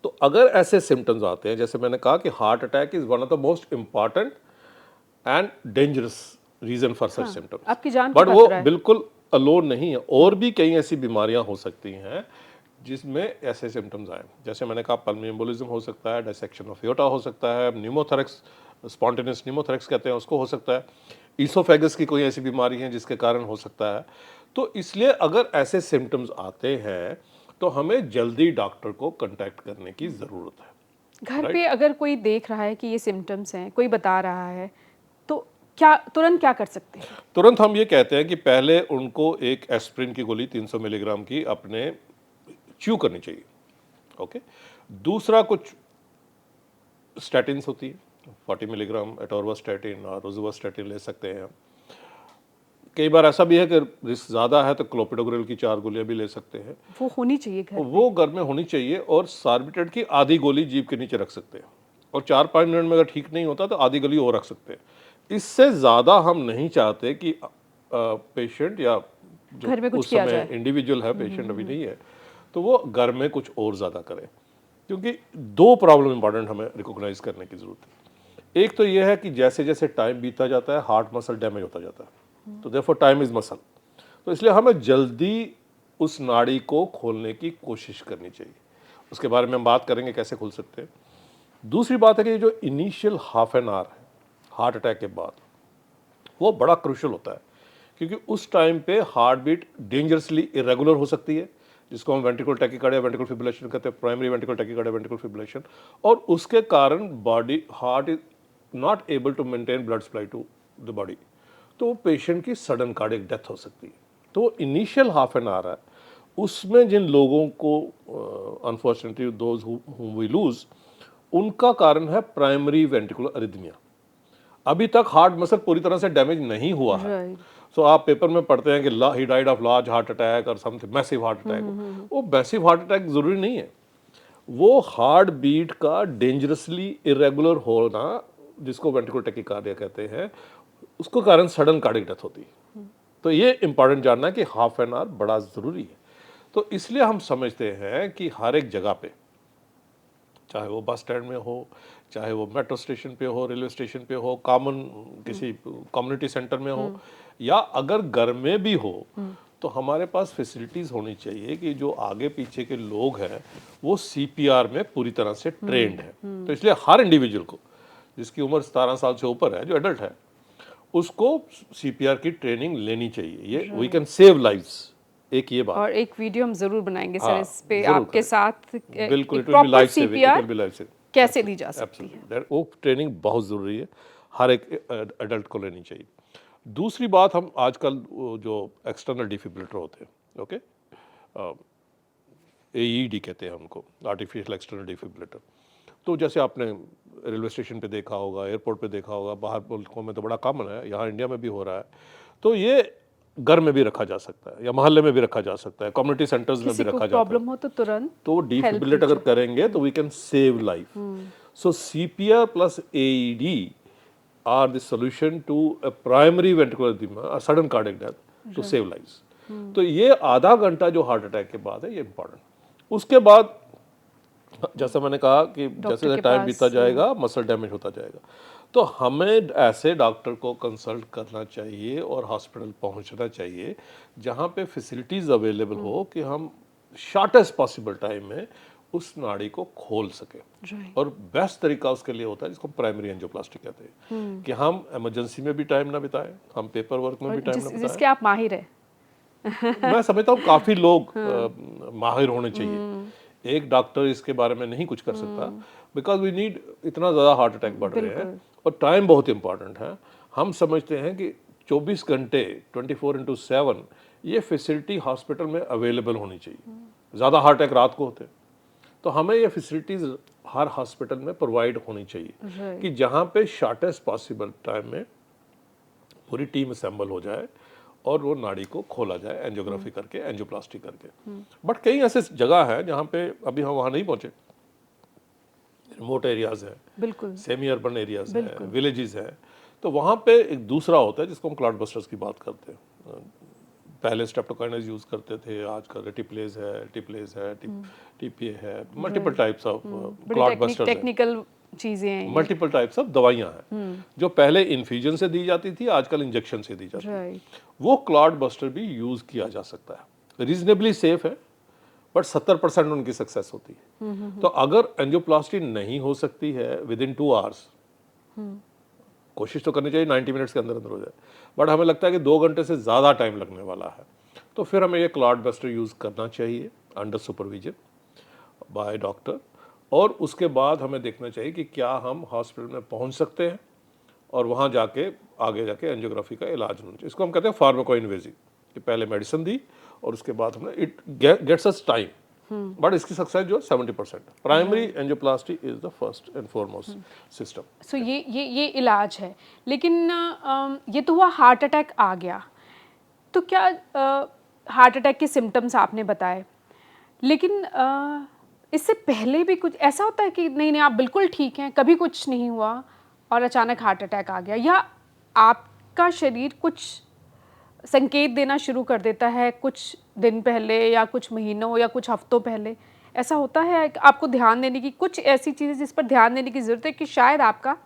तो अगर ऐसे सिम्टम्स आते हैं, जैसे मैंने कहा कि heart attack is one of the most important and dangerous reason for such symptoms, आपकी जान बट वो बिल्कुल अलोन नहीं है। और भी कई ऐसी बीमारियां हो सकती हैं जिसमें ऐसे सिम्टम्स आए, जैसे मैंने कहा पल्मोनरी एम्बोलिज्म हो सकता है, डाइसेक्शन ऑफ एओर्टा हो सकता है, न्यूमोथोरैक्स, स्पॉन्टेनियस न्यूमोथोरैक्स कहते हैं उसको हो सकता है, ईसोफेगस की कोई ऐसी बीमारी है जिसके कारण हो सकता है। तो इसलिए अगर ऐसे सिम्टम्स आते हैं तो हमें जल्दी डॉक्टर को कांटेक्ट करने की ज़रूरत है। घर पे अगर कोई देख रहा है कि ये सिम्टम्स हैं, कोई बता रहा है, तो क्या तुरंत क्या कर सकते हैं? तुरंत हम ये कहते हैं कि पहले उनको एक एस्प्रिन की गोली 300 मिलीग्राम की अपने च्यू करनी चाहिए। ओके, दूसरा कुछ स्टैटिन्स होती है, 40 मिलीग्राम एटोरवास्टैटिन और रोजुवास्टैटिन ले सकते हैं। कई बार ऐसा भी है कि रिस्क ज़्यादा है तो क्लोपिडोग्रेल की 4 गोलियां भी ले सकते हैं। वो होनी चाहिए घर वो घर में होनी चाहिए, और सार्बिट्रेट की आधी गोली जीभ के नीचे रख सकते हैं, और 4-5 मिनट में अगर ठीक नहीं होता तो आधी गोली और रख सकते हैं। इससे ज़्यादा हम नहीं चाहते कि पेशेंट या जो घर में कुछ उस किया समय जाए। इंडिविजुअल है, पेशेंट अभी नहीं है, तो वो घर में कुछ और ज़्यादा करे। क्योंकि 2 प्रॉब्लम इंपॉर्टेंट हमें रिकॉग्नाइज करने की ज़रूरत है। एक तो ये है कि जैसे जैसे टाइम बीतता जाता है हार्ट मसल डैमेज होता जाता है, तो देयरफॉर टाइम इज मसल। तो इसलिए हमें जल्दी उस नाड़ी को खोलने की कोशिश करनी चाहिए। उसके बारे में हम बात करेंगे कैसे खोल सकते हैं। दूसरी बात है कि जो इनिशियल हाफ एन आवर है हार्ट अटैक के बाद, वो बड़ा क्रूशियल होता है, क्योंकि उस टाइम पे हार्ट बीट डेंजरसली इरेगुलर हो सकती है, जिसको हम वेंट्रिकुलर टैकीकार्डिया वेंट्रिकुलर फिब्रिलेशन कहते हैं, primary ventricular tachycardia ventricular fibrillation, और उसके कारण body heart is not able to maintain blood supply to the body, तो पेशेंट की सडन कार्डियक डेथ हो सकती है। तो इनिशियल हाफ एन आवर है, उसमें जिन लोगों को unfortunately those whom we lose, उनका कारण है प्राइमरी वेंट्रिकुलर अरिथमिया। अभी तक हार्ट मसल पूरी तरह से डैमेज नहीं हुआ है। सो आप पेपर में पढ़ते हैं कि he died of large heart attack और समथिंग मैसिव हार्ट अटैक। वो मैसिव हार्ट अटैक जरूरी नहीं है, वो हार्ट बीट का डेंजरसली इरेगुलर होना, जिसको वेंट्रिकुलर टैकीकार्डिया कहते हैं, उसको कारण सडन कार्डियक डेथ होती है। तो ये इंपॉर्टेंट जानना है कि हाफ एन आवर बड़ा ज़रूरी है। तो इसलिए हम समझते हैं कि हर एक जगह पे चाहे वो बस स्टैंड में हो, चाहे वो मेट्रो स्टेशन पे हो, रेलवे स्टेशन पे हो, कॉमन किसी कम्युनिटी सेंटर में हो, या अगर घर में भी हो, तो हमारे पास फैसिलिटीज़ होनी चाहिए कि जो आगे पीछे के लोग हैं वो सीपीआर में पूरी तरह से ट्रेंड है। तो इसलिए हर इंडिविजुअल को जिसकी उम्र 17 साल से ऊपर है, जो एडल्ट है, उसको सीपीआर की ट्रेनिंग लेनी चाहिए। ये वी कैन सेव लाइव्स, एक ये बात। और एक वीडियो हम जरूर बनाएंगे सर हाँ, इस पे जरूर आपके करें। साथ बिल्कुल, it will be proper life saving, it CPR will be life saving. कैसे दी जा सकती है। एब्सोल्युटली, वो ट्रेनिंग बहुत ज़रूरी है, हर एक एडल्ट को लेनी चाहिए। दूसरी बात, हम आजकल वो जो एक्सटर्नल डिफिब्रिलेटर होते हैं, ओके, AED कहते हैं हमको, आर्टिफिशियल एक्सटर्नल डिफिब्रिलेटर। तो जैसे आपने रेलवे स्टेशन पे देखा होगा, एयरपोर्ट पे देखा होगा, बाहर मुल्कों में तो बड़ा कॉमन है, यहाँ इंडिया में भी हो रहा है। तो ये घर में भी रखा जा सकता है या मोहल्ले में भी रखा जा सकता है, कम्युनिटी सेंटर्स में भी किसी को रखा जाता है। प्रॉब्लम हो तो तुरंत तो डिफिब्रिलेट अगर करेंगे तो we can save life. So CPR plus AED are the solution to a primary ventricular edema, a sudden cardiac death, to save lives. तो ये आधा घंटा जो हार्ट अटैक के बाद है, ये इम्पॉर्टेंट। उसके बाद जैसा मैंने कहा कि जैसे जैसे टाइम बीतता जाएगा मसल डैमेज होता जाएगा, तो हमें ऐसे डॉक्टर को कंसल्ट करना चाहिए और हॉस्पिटल पहुंचना चाहिए जहां पे फैसिलिटीज़ अवेलेबल हो कि हम शॉर्टेस्ट पॉसिबल टाइम में उस नाड़ी को खोल सके। और बेस्ट तरीका उसके लिए होता है जिसको प्राइमरी एंजियोप्लास्टी कहते हैं, कि हम इमरजेंसी में भी टाइम ना बिताएं, हम पेपर वर्क में भी टाइम ना बिताएं। जिसके आप माहिर हैं। मैं समझता हूँ काफ़ी लोग माहिर होने चाहिए। एक डॉक्टर इसके बारे में नहीं कुछ कर सकता, बिकॉज वी नीड, इतना ज़्यादा हार्ट अटैक बढ़ रहे हैं और टाइम बहुत इंपॉर्टेंट है। हम समझते हैं कि 24 घंटे 24/7 ये फैसिलिटी हॉस्पिटल में अवेलेबल होनी चाहिए। ज़्यादा हार्ट अटैक रात को होते हैं, तो हमें ये फैसिलिटीज़ हर हॉस्पिटल में प्रोवाइड होनी चाहिए कि जहाँ पे शॉर्टेस्ट पॉसिबल टाइम में पूरी टीम असेंबल हो जाए और वो नाड़ी को खोला जाए एंजियोग्राफी करके, एंजियोप्लास्टी करके। बट कई ऐसे जगह है जहाँ पे अभी हम वहाँ नहीं पहुँचे, रिमोट एरियाज है, बिल्कुल सेमी अर्बन एरियाज है, विलेजेस है, तो वहाँ पे एक दूसरा होता है जिसको हम क्लॉट बस्टर्स की बात करते हैं। पहले स्ट्रेप्टोकाइनेस यूज करते थे, आजकल रेटिप्लेज है, टिप्लेज है, टीपीए है, multiple types of clot busters, technical चीजें हैं, मल्टीपल टाइप्स ऑफ दवाइयाँ हैं जो पहले इन्फ्यूजन से दी जाती थी, आजकल इंजेक्शन से दी जाती है। वो क्लॉट बस्टर भी यूज किया जा सकता है, रीजनेबली सेफ है, बट 70% उनकी सक्सेस होती है। तो अगर एंजियोप्लास्टी नहीं हो सकती है विद इन 2 आवर्स, कोशिश तो करनी चाहिए 90 मिनट्स के अंदर अंदर हो जाए, बट हमें लगता है कि 2 घंटे से ज़्यादा टाइम लगने वाला है, तो फिर हमें ये क्लॉट बस्टर यूज़ करना चाहिए अंडर सुपरविजन बाय डॉक्टर। और उसके बाद हमें देखना चाहिए कि क्या हम हॉस्पिटल में पहुंच सकते हैं और वहाँ जाके आगे जाके एंजियोग्राफी का इलाज होना चाहिए। इसको हम कहते हैं फार्माको इन्वेजिव, कि पहले मेडिसिन दी और उसके बाद हमने it gets us time, but इसकी सक्सेस जो 70%। Primary angioplasty is the first and foremost system. So ये इलाज है, लेकिन ये तो हुआ हार्ट अटैक आ गया, तो क्या हार्ट अटैक के सिम्टम्स आपने बताए, लेकिन इससे पहले भी कुछ ऐसा होता है कि नहीं आप बिल्कुल ठीक हैं, कभी कुछ नहीं हुआ और अचानक हार्ट अटैक आ गया, या आपका शरीर कुछ संकेत देना शुरू कर देता है कुछ दिन पहले या कुछ महीनों या कुछ हफ्तों पहले? ऐसा होता है आपको ध्यान देने की, कुछ ऐसी चीज़ें जिस पर ध्यान देने की ज़रूरत है कि शायद आपका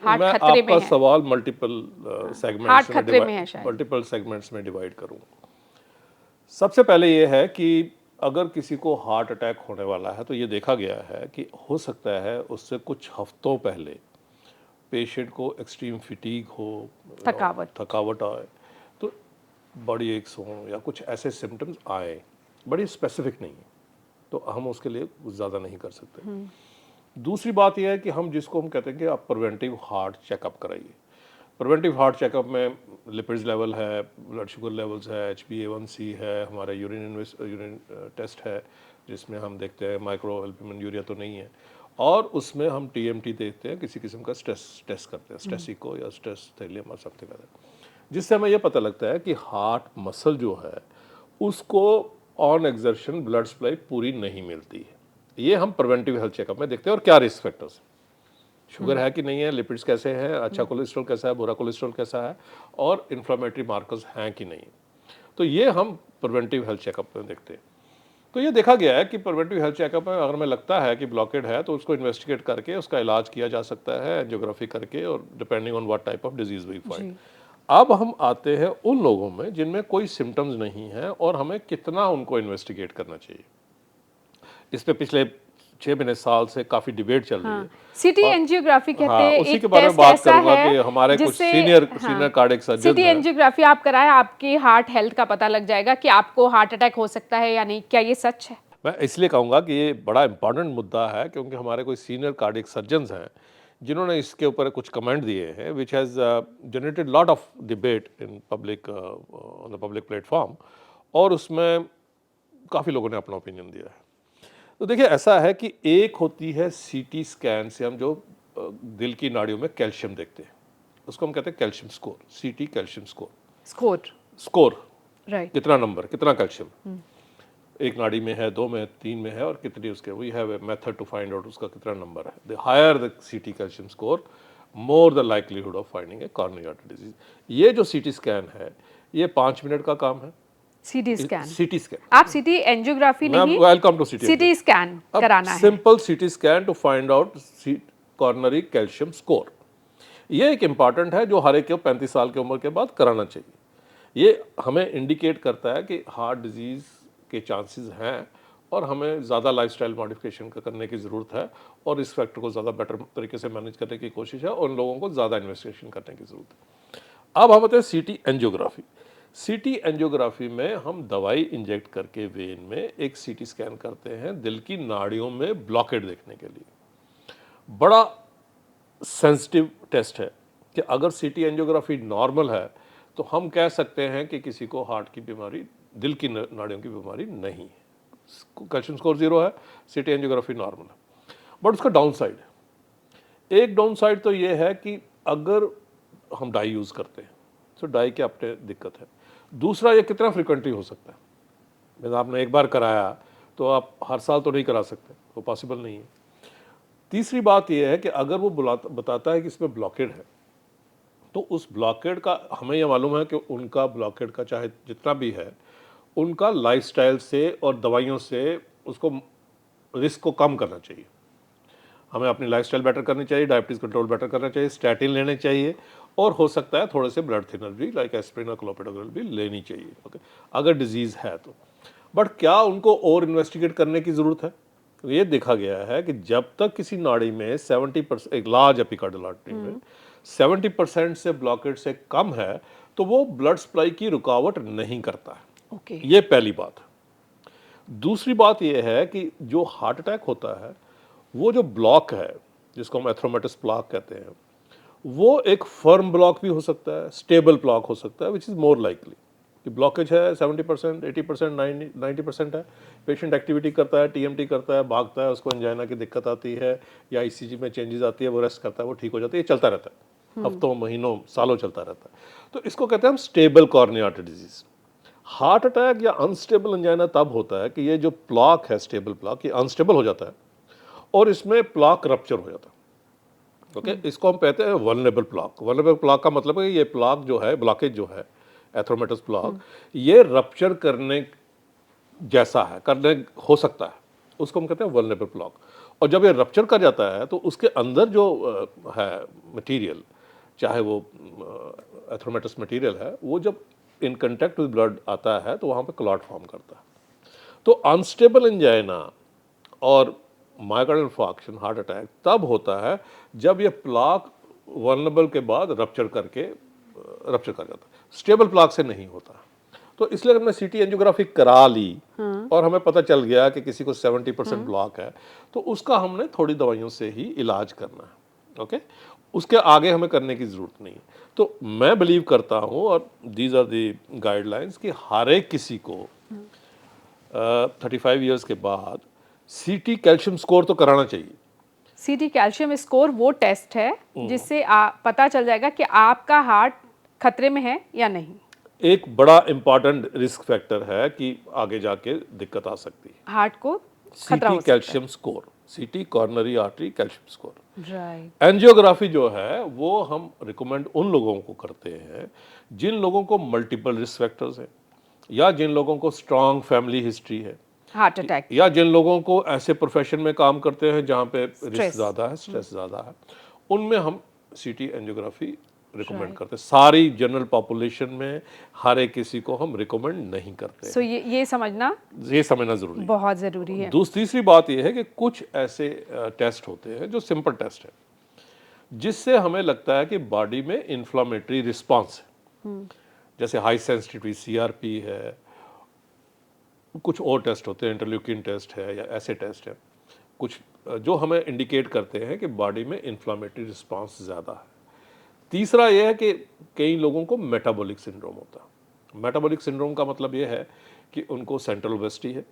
हार्ट खतरे में है? आपका सवाल मल्टीपल हार्ट खतरे में है शायद। मल्टीपल सेगमेंट्स में डिवाइड करूँ। सबसे पहले ये है कि अगर किसी को हार्ट अटैक होने वाला है तो ये देखा गया है कि हो सकता है उससे कुछ हफ्तों पहले पेशेंट को एक्सट्रीम फिटीग हो, थकावट आए, तो बॉडी एक्स हो या कुछ ऐसे सिम्टम्स आए, बड़ी स्पेसिफिक नहीं है, तो हम उसके लिए ज़्यादा नहीं कर सकते। दूसरी बात यह है कि हम जिसको हम कहते हैं कि आप प्रिवेंटिव हार्ट चेकअप कराइए। प्रिवेंटिव हार्ट चेकअप में लिपिड्स लेवल है, ब्लड शुगर लेवल्स है, HbA1c है, हमारा यूरिन टेस्ट है जिसमें हम देखते हैं माइक्रो एल्बुमिन यूरिया तो नहीं है, और उसमें हम TMT देखते हैं, किसी किस्म का स्ट्रेस टेस्ट करते हैं, स्ट्रेसिको या स्ट्रेस थैलियम और समथिंग लाइक दैट, जिससे हमें यह पता लगता है कि हार्ट मसल जो है उसको ऑन एक्सर्शन ब्लड सप्लाई पूरी नहीं मिलती है। ये हम प्रिवेंटिव हेल्थ चेकअप में देखते हैं। और क्या रिस्क फैक्टर्स, शुगर है कि नहीं है, लिपिड्स कैसे हैं, अच्छा कोलेस्ट्रॉल कैसा है, बुरा कोलेस्ट्रॉल कैसा है, और इन्फ्लेमेटरी मार्कर्स हैं कि नहीं, तो ये हम प्रिवेंटिव हेल्थ चेकअप में देखते हैं। तो ये देखा गया है कि प्रिवेंटिव हेल्थ चेकअप में अगर हमें लगता है कि ब्लॉकेड है तो उसको इन्वेस्टिगेट करके उसका इलाज किया जा सकता है एंजियोग्राफी करके, और depending on what type of disease we find. जी। अब हम आते हैं उन लोगों में जिनमें कोई सिम्टम्स नहीं है और हमें कितना उनको इन्वेस्टिगेट करना चाहिए। इस पे पिछले 6 महीने साल से काफ़ी डिबेट चल रही है। हाँ, सिटी और एंजियोग्राफी कहते हाँ, हैं, उसी एक के बारे में टेस्ट बात ऐसा करूंगा कि है हमारे कुछ जिससे, सीनियर हाँ, कार्डियक सर्जन सिटी हैं। एंजियोग्राफी आप कराएं, आपकी हार्ट हेल्थ का पता लग जाएगा कि आपको हार्ट अटैक हो सकता है या नहीं। क्या ये सच है? मैं इसलिए कहूँगा कि ये बड़ा इंपॉर्टेंट मुद्दा है क्योंकि हमारे कोई सीनियर कार्डियक सर्जन्स हैं जिन्होंने इसके ऊपर कुछ कमेंट दिए हैं, which has generated lot of debate in public on the public platform, और उसमें काफ़ी लोगों ने अपना ओपिनियन दिया है। तो देखिए, ऐसा है कि एक होती है सीटी स्कैन से हम जो दिल की नाड़ियों में कैल्शियम देखते हैं, उसको हम कहते हैं कैल्शियम स्कोर, सीटी calcium score. Score, score right. कितना नंबर, कितना कैल्शियम एक नाड़ी में है, 2 में, 3 में है, और कितनी उसके, we have a method to find out उसका कितना नंबर है। The higher the CT calcium score, more the likelihood of finding a coronary artery disease. ये जो सीटी स्कैन है, ये 5 मिनट का काम है। सिटी स्कैन, सीटी स्कैन, आप सिटी एंजियोग्राफी नहीं, वेलकम टू सिटी स्कैन अब कराना है। Simple CT scan to find out coronary calcium score, ये एक इम्पॉर्टेंट है जो हर एक को 35 साल की उम्र के बाद कराना चाहिए। ये हमें इंडिकेट करता है कि हार्ट डिजीज़ के चांसेस हैं और हमें ज़्यादा लाइफस्टाइल मॉडिफिकेशन करने की ज़रूरत है, और इस फैक्टर को ज़्यादा बेटर तरीके से मैनेज करने की कोशिश है, और उन लोगों को ज़्यादा इन्वेस्टिगेशन करने की ज़रूरत है। अब हम आते हैं सीटी एंजियोग्राफी। सीटी एंजियोग्राफी में हम दवाई इंजेक्ट करके वेन में एक सीटी स्कैन करते हैं दिल की नाड़ियों में ब्लॉकेड देखने के लिए। बड़ा सेंसिटिव टेस्ट है कि अगर सीटी एंजियोग्राफी नॉर्मल है तो हम कह सकते हैं कि किसी को हार्ट की बीमारी, दिल की नाड़ियों की बीमारी नहीं है। कैल्शियम स्कोर 0 है, सीटी एंजियोग्राफी नॉर्मल है। बट उसका डाउन साइड है। एक डाउन साइड तो ये है कि अगर हम डाई यूज़ करते हैं तो डाई के अपने दिक्कत है। दूसरा, ये कितना फ्रिक्वेंटली हो सकता है। जैसे आपने एक बार कराया तो आप हर साल तो नहीं करा सकते, वो पॉसिबल नहीं है। तीसरी बात यह है कि अगर वो बताता है कि इसमें ब्लॉकेड है, तो उस ब्लॉकेड का हमें यह मालूम है कि उनका ब्लॉकेड का चाहे जितना भी है, उनका लाइफस्टाइल से और दवाइयों से उसको रिस्क को कम करना चाहिए। हमें अपनी लाइफस्टाइल बेटर करनी चाहिए, डायबिटीज़ कंट्रोल बेटर करना चाहिए, स्टैटिन लेने चाहिए, और हो सकता है थोड़े से ब्लड थिनर भी लाइक एस्प्रिन और क्लोपिडोग्रेल भी लेनी चाहिए, ओके, अगर डिजीज़ है तो। बट क्या उनको और इन्वेस्टिगेट करने की ज़रूरत है? तो ये देखा गया है कि जब तक किसी नाड़ी में 70%, एक लार्ज एपिकार्डियल आर्टरी में 70% से ब्लॉकेट से कम है, तो वो ब्लड सप्लाई की रुकावट नहीं करता है। ओके, ये पहली बात है। दूसरी बात यह है कि जो हार्ट अटैक होता है, वो जो ब्लॉक है जिसको हम एथ्रोमेटस प्लाक कहते हैं, वो एक फर्म ब्लॉक भी हो सकता है, स्टेबल ब्लॉक हो सकता है, विच इज़ मोर लाइकली कि ब्लॉकेज है 70%, 80%, 90% है, पेशेंट एक्टिविटी करता है, टीएमटी करता है, भागता है, उसको एंजाइना की दिक्कत आती है या ईसीजी में चेंजेस आती है, वो रेस्ट करता है, वो ठीक हो जाता है, ये चलता रहता है, हफ्तों, महीनों, सालों चलता रहता है। तो इसको कहते हैं हम stable corneal artery disease. Heart attack या अनस्टेबल एंजाइना तब होता है कि ये जो प्लाक है, स्टेबल प्लाक, ये अनस्टेबल हो जाता है और इसमें प्लाक रप्चर हो जाता है। ओके, इसको हम कहते हैं वल्नरेबल प्लाक। वल्नरेबल प्लाक का मतलब है ये प्लाक जो है, ब्लॉकेज जो है, एथ्रोमेटस प्लाक, ये रप्चर करने जैसा है, करने हो सकता है, उसको हम कहते हैं वल्नरेबल प्लाक। और जब ये रप्चर कर जाता है तो उसके अंदर जो है मटेरियल, चाहे वो एथ्रोमेटस मटेरियल है, वो जब इन कंटेक्ट विद ब्लड आता है तो वहाँ पे क्लॉट फॉर्म करता है। तो अनस्टेबल एंजाइना और मायोकार्डियल इंफार्क्शन, हार्ट अटैक तब होता है जब ये प्लाक वल्नरेबल के बाद रप्चर कर जाता है, स्टेबल प्लाक से नहीं होता। तो इसलिए हमने सीटी एंजियोग्राफी करा ली और हमें पता चल गया कि किसी को 70% ब्लॉक है, तो उसका हमने थोड़ी दवाइयों से ही इलाज करना है, ओके, उसके आगे हमें करने की ज़रूरत नहीं। तो मैं बिलीव करता हूँ, और दीज आर दी गाइडलाइंस, कि हर एक किसी को 35 ईयर्स के बाद सीटी कैल्शियम स्कोर तो कराना चाहिए। सिटी कैल्शियम स्कोर वो टेस्ट है जिससे पता चल जाएगा कि आपका हार्ट खतरे में है या नहीं। एक बड़ा इंपॉर्टेंट रिस्क फैक्टर है कि आगे जाके दिक्कत आ सकती है। हार्ट को खतरा सीटी हो सकता कैल्शियम स्कोर, सीटी कॉर्नरी आर्टरी कैल्शियम स्कोर। है। राइट। एंजियोग्राफी जो है वो हम रिकमेंड उन लोगों को करते हैं जिन लोगों को मल्टीपल रिस्क फैक्टर्स हैं, या जिन लोगों को स्ट्रॉन्ग फैमिली हिस्ट्री है, हार्ट अटैक। या जिन लोगों को ऐसे प्रोफेशन में काम करते हैं जहाँ पे रिस्क Stress. ज़्यादा है, स्ट्रेस ज़्यादा है, उनमें हम सीटी एंजियोग्राफी रिकमेंड Right. करते हैं। सारी जनरल पॉपुलेशन में हर एक किसी को हम रिकमेंड नहीं करते सो ये समझना हैं। ये समझना ज़रूरी है। बहुत ज़रूरी है। तीसरी बात ये है कि कुछ ऐसे टेस्ट होते हैं जो सिंपल टेस्ट है, जिससे हमें लगता है कि बॉडी में इन्फ्लामेटरी रिस्पॉन्स है, जैसे हाई सेंसिटिविटी सीआरपी है, कुछ और टेस्ट होते हैं, इंटरल्यूकिन टेस्ट है या ऐसे टेस्ट है कुछ जो हमें इंडिकेट करते हैं कि बॉडी में इन्फ्लामेटरी रिस्पॉन्स ज़्यादा है। तीसरा यह है कि कई लोगों को मेटाबॉलिक सिंड्रोम होता है। मेटाबॉलिक सिंड्रोम का मतलब यह है कि उनको सेंट्रल ओबेसिटी है,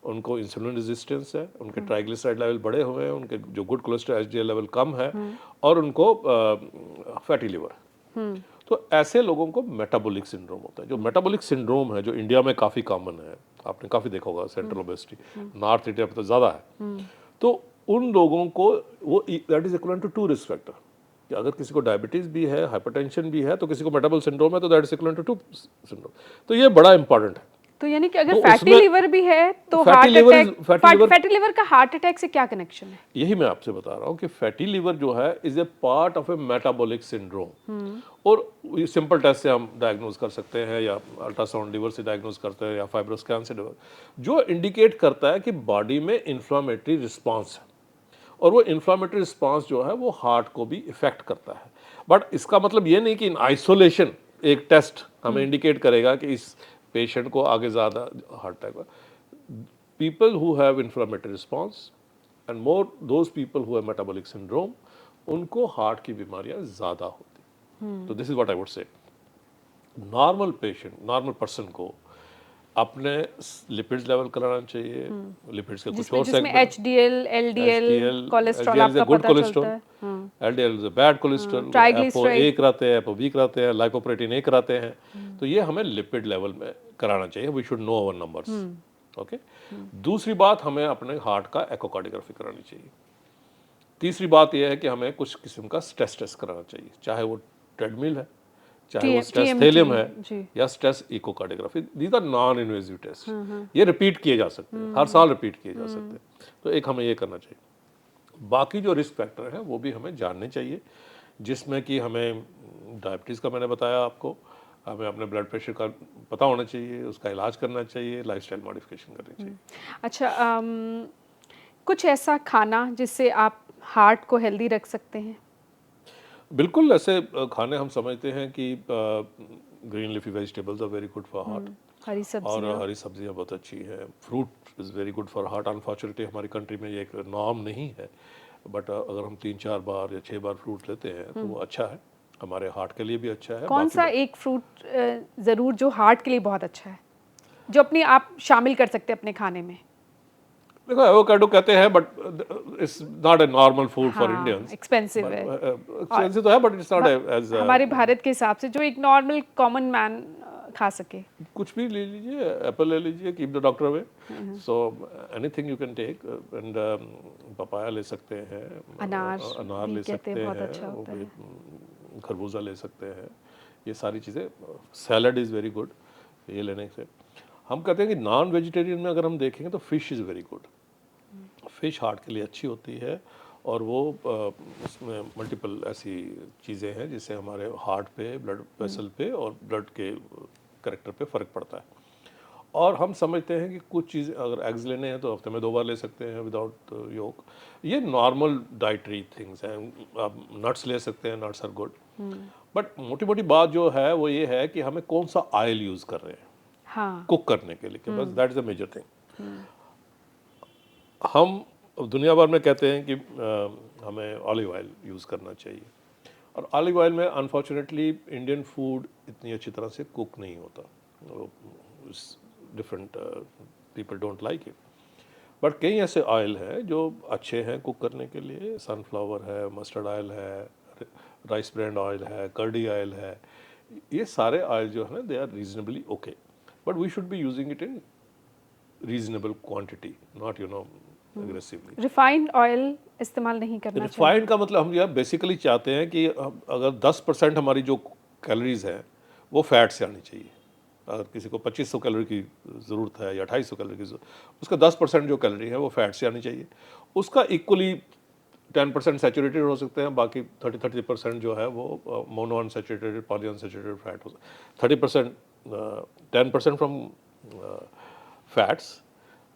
उनको इंसुलिन रेजिस्टेंस है, उनके ट्राइग्लिसराइड लेवल बढ़े हुए हैं, उनके जो गुड कोलेस्ट्रॉल एचडीएल लेवल कम है, और उनको फैटी लिवर। तो ऐसे लोगों को मेटाबॉलिक सिंड्रोम होता है। जो मेटाबॉलिक सिंड्रोम है, जो इंडिया में काफ़ी कॉमन है, आपने काफ़ी देखा होगा, सेंट्रल ओबेसिटी नॉर्थ इंडिया में तो ज़्यादा है, तो उन लोगों को वो that is equal to 2 risk factor, कि अगर किसी को डायबिटीज़ भी है, हाइपरटेंशन भी है, तो किसी को मेटाबॉलिक सिंड्रोम है, तो that is equal to 2 syndrome. तो ये बड़ा इंपॉर्टेंट है। तो यानी कि अगर तो फैटी उसमें लिवर भी है तो fatty heart liver attack, is- fatty liver- fatty liver का हार्ट अटैक से क्या कनेक्शन है? यही मैं आपसे बता रहा हूँ कि फैटी लीवर जो है is a part of A metabolic syndrome, और ये सिंपल टेस्ट से हम डायग्नोज कर सकते हैं, या अल्ट्रासाउंड लीवर से डायग्नोज करते हैं, या फाइब्रोस्कैन से जो इंडिकेट करता है कि बॉडी में इन्फ्लामेटरी रिस्पॉन्स है, और वो इन्फ्लामेटरी रिस्पॉन्स जो है वो हार्ट को भी इफेक्ट करता है। बट इसका मतलब ये नहीं कि इन आइसोलेशन एक टेस्ट हमें इंडिकेट करेगा कि इस पेशेंट को आगे ज़्यादा heart attack. People who have inflammatory response and more those people who have metabolic syndrome, उनको हार्ट की बीमारियां ज़्यादा होती। तो this is what I would say, normal patient, normal person को अपने लिपिड्स लेवल कराना चाहिए, लिपिड्स के कुछ और जिसमें एचडीएल, एलडीएल कोलेस्ट्रॉल आपका गुड पता कोलेस्ट्रॉल, चलता है। LDL is bad cholesterol, triglyceride. Apo A कराते हैं, एपो बी कराते हैं, लाइपोप्रोटीन ए कराते हैं। तो ये हमें लिपिड लेवल में कराना चाहिए। We should know our numbers. Okay. दूसरी बात, हमें अपने हार्ट का एकोकार्डियोग्राफी करानी चाहिए। तीसरी बात यह है कि हमें कुछ किस्म का स्ट्रेस टेस्ट कराना चाहिए, चाहे वो ट्रेडमिल है, चाहे वो स्ट्रेस थेलियम है, या stress echocardiography. These are non invasive test, ये रिपीट किए जा सकते हैं, हर साल रिपीट किए जा सकते हैं। तो एक हमें ये करना चाहिए। बाकी जो रिस्क फैक्टर हैं वो भी हमें जानने चाहिए, जिसमें कि हमें डायबिटीज़ का मैंने बताया आपको, हमें अपने ब्लड प्रेशर का पता होना चाहिए, उसका इलाज करना चाहिए, लाइफस्टाइल मॉडिफिकेशन करनी चाहिए। अच्छा, कुछ ऐसा खाना जिससे आप हार्ट को हेल्दी रख सकते हैं? बिल्कुल, ऐसे खाने हम समझते हैं कि green leafy vegetables are very good for heart, हरी और सब्जियां। हरी सब्जियां बहुत अच्छी हैं। Fruit is very good for heart. Unfortunately हमारी कंट्री में ये एक नॉर्म नहीं है, बट अगर हम 3-4 बार या 6 बार फ्रूट लेते हैं तो वो अच्छा है, हमारे हार्ट के लिए भी अच्छा है। कौन बाकी सा एक फ्रूट ज़रूर जो हार्ट के लिए बहुत अच्छा है, जो अपने आप शामिल कर सकते हैं अपने खाने में? देखो, एवोकाडो कहते हैं, but it's not a normal food for Indians. Expensive है। एक्सपेंसिव तो है, बट इट्स नॉट एज हमारे भारत के हिसाब से जो एक नॉर्मल कॉमन मैन खा सके। कुछ भी ले लीजिए, एप्पल ले लीजिए, keep the doctor away. So anything you can take, and papaya ले सकते हैं, अनार अनार भी ले कहते सकते हैं, बहुत हैं, अच्छा होता है। खरबूजा ले सकते हैं। ये सारी चीज़ें, सैलड इज़ वेरी गुड, ये लेने से। हम कहते हैं कि नॉन वेजिटेरियन में अगर हम देखेंगे तो fish is very good. Fish heart के लिए अच्छी होती है, और वो उसमें मल्टीपल ऐसी चीज़ें हैं जिससे हमारे हार्ट पे, ब्लड वेसल पे और ब्लड के करेक्टर पे फ़र्क पड़ता है। और हम समझते हैं कि कुछ चीज़ अगर एग्स लेने हैं तो हफ्ते में 2 बार ले सकते हैं विदाउट योक। ये नॉर्मल डाइटरी थिंग्स हैं। आप नट्स ले सकते हैं, नट्स आर गुड। बट मोटी मोटी बात जो है वो ये है कि हमें कौन सा ऑयल यूज़ कर रहे हैं हाँ। कुक करने के लिए, बस that is the major thing. हम दुनिया भर में कहते हैं कि हमें ऑलिव ऑयल यूज़ करना चाहिए, और ऑलिव ऑयल में अनफॉर्चुनेटली इंडियन फूड इतनी अच्छी तरह से कुक नहीं होता। Different people don't like it, but कई ऐसे ऑयल हैं जो अच्छे हैं कुक करने के लिए। सनफ्लावर है, मस्टर्ड ऑयल है, राइस ब्रांड ऑयल है, कर्डी ऑयल है। ये सारे ऑयल जो है ना, they are reasonably okay, but we should be using it in reasonable quantity, not aggressively. Refined oil इस्तेमाल नहीं करना चाहिए। रिफाइंड का मतलब हम यह बेसिकली चाहते हैं कि अगर 10% हमारी जो कैलोरीज है वो फैट से आनी चाहिए, अगर किसी को 2500 कैलोरी की ज़रूरत है या 2800 कैलोरी की उसका 10% जो कैलोरी है वो फैट से आनी चाहिए। उसका इक्वली 10% सैचुरेटेड हो सकते हैं, बाकी 30% जो है वो mono unsaturated poly unsaturated fat हो सकता है। 10% from fats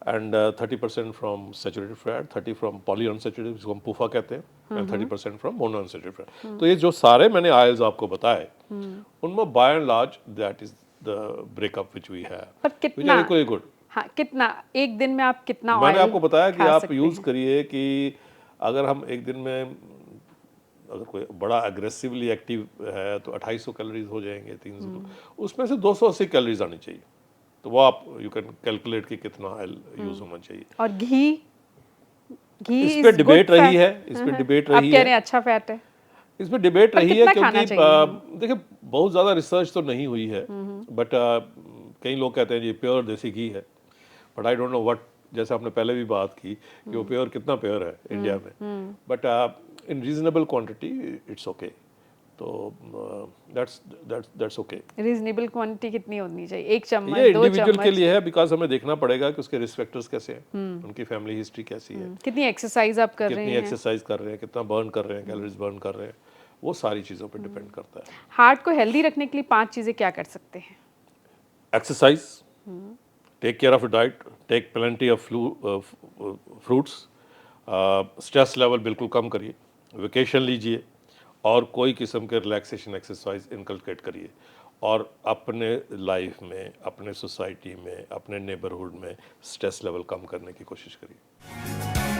and 30% from saturated fat, 30 from poly unsaturated जिसको हम पूफा कहते हैं, and 30% from mono unsaturated fat. तो ये जो सारे मैंने आयल्स आपको बताए उनमें by and large that is the breakup which we have, पर विच कितना, आर इक्वली गुड। हाँ कितना एक दिन में आप कितना मैंने ऑयल आपको बताया कि खा आप सकते यूज़ हैं? करिए कि अगर हम एक दिन में अगर कोई बड़ा एग्रेसिवली एक्टिव है तो 2800 कैलोरीज हो जाएंगे, 300, उसमें से 280 कैलोरीज आनी चाहिए। तो वो आप यू कैन कैलकुलेट कि कितना ऑयल यूज़ होना चाहिए। और घी, घी इस इज पे गुड डिबेट रही फैट। है, इस पे डिबेट आप रही कह रहे है, हैं अच्छा फैट है, इस पे डिबेट पर रही है कितना क्योंकि खाना चाहिए? देखिए बहुत ज़्यादा रिसर्च तो नहीं हुई है, बट कई लोग कहते हैं ये प्योर देसी घी है, but I don't know what, जैसे आपने पहले भी बात की कि वो प्योर कितना प्योर है इंडिया में, but in reasonable quantity it's okay. तो दैट्स ओके। रीजनेबल क्वांटिटी कितनी होनी चाहिए? एक ये चम्मच, 2 इंडिविजुअल के चम्मच? लिए है, बिकॉज हमें देखना पड़ेगा कि उसके रिस्क फैक्टर्स कैसे हैं, उनकी फैमिली हिस्ट्री कैसी है, कितनी एक्सरसाइज आप कर रहे कितनी हैं? एक्सरसाइज कर रहे हैं, कितना बर्न कर रहे हैं, कैलोरीज बर्न कर रहे हैं, वो सारी चीज़ों पे डिपेंड करता है। हार्ट को हेल्दी रखने के लिए 5 चीजें क्या कर सकते हैं? Exercise, take care of diet, take plenty of fruits, stress level बिल्कुल कम करिए, वेकेशन लीजिए और कोई किस्म के रिलैक्सेशन एक्सरसाइज इनकलकेट करिए, और अपने लाइफ में, अपने सोसाइटी में, अपने नेबरहुड में स्ट्रेस लेवल कम करने की कोशिश करिए।